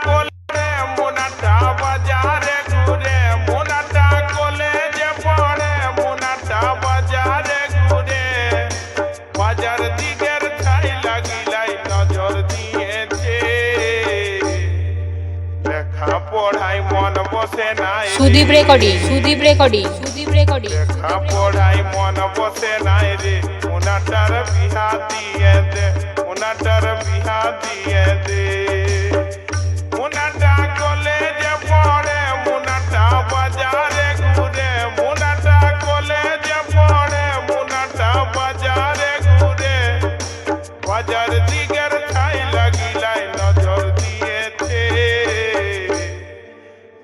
কোলে মোনাটা বাজারে ঘুরে মোনাটা কলেজে পড়ে মোনাটা বাজারে ঘুরে বাজার দিকের ছাই লাগিলাই নজর দিয়েছে লেখা পড়াই মন বসে নাই সুদীপ রেকর্ডিং লেখা পড়াই মন বসে নাই রে মোনাটার বিহা দিয়ে দে মোনাটার বিহা দিয়ে দে মোনাটা কলেজে পড়ে মোনাটা বাজারে ঘুরে মোনাটা কলেজে পড়ে মোনাটা বাজারে ঘুরে বাজার দিকের ছাই লাগিলাই নজর দিয়েছে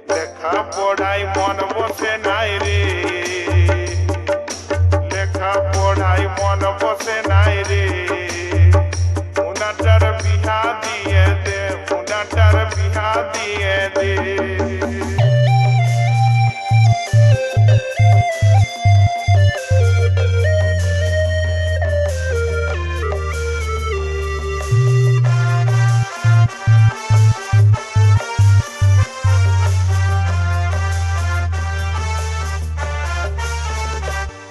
লেখা পড়াই মন বসে নাই রে লেখা পড়াই মন বসে নাই রে মোনাটার বিহা দিয়ে দে মোনাটার বিহা দিয়ে দে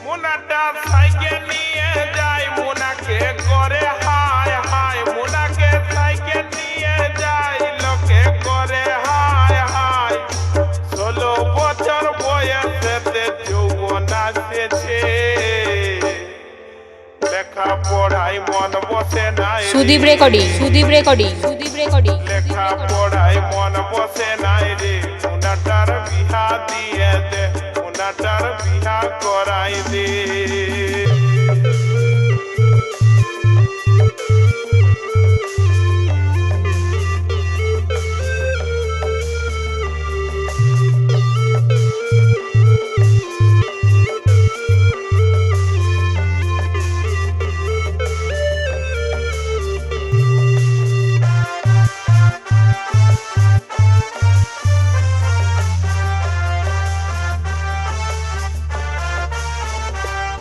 মোনাটা সাইকেল নিয়ে যায় মোনাকে করে হায় হায় মোনাকে সাইকেল নিয়ে যায় লোকে করে হায় হায় 16 বছর বয়সেতে যৌবন আসেছে লেখা পড়াই মন বসে নাই সুদীপ রেকর্ডিং লেখা পড়াই মন বসে নাই রে মোনাটার বিহা দিয়ে দে মোনাটার বিহা করাই দে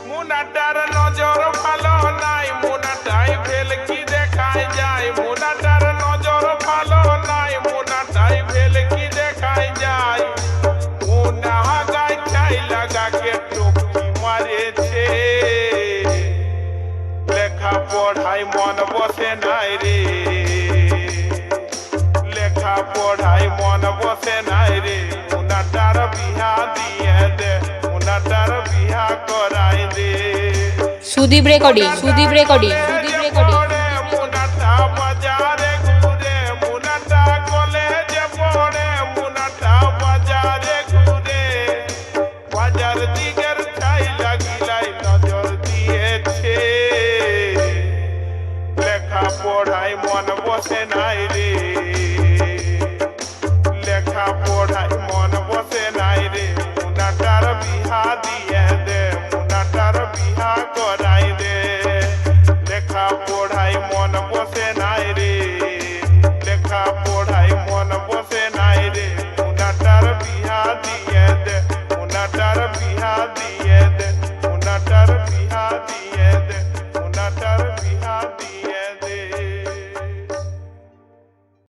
মোনাটার নজর ভালো নাই মোনাটাই ভেলকি দেখায় যায় মোনাটার নজর ভালো নাই মোনাটাই ভেলকি দেখায় যায় মোনা গায় ছাই লাগাকে টুকি মারেছে লেখা পড়াই মন বসে নাই রে লেখা পড়াই মন বসে নাই রে মোনাটার বিহা দিয়ে দে মোনাটার বিহা করাই দে সুদীপ রেকর্ডিং মোনাটা বাজারে ঘুরে মোনাটা কলেজে পড়ে মোনাটা বাজারে ঘুরে বাজার দিকের ছাই লাগিলাই নজর দিয়েছে লেখা পড়াই মন বসে নাই রে লেখা পড়াই মন বসে নাই রে মোনাটার বিহা দিয়ে দে মোনাটার বিহা করাই দে লেখা পড়াই মন বসে নাই রে লেখা পড়াই মন বসে নাই রে মোনাটার বিহা দিয়ে দে মোনাটার বিহা দিয়ে দে মোনাটার বিহা দিয়ে দে মোনাটার বিহা দিয়ে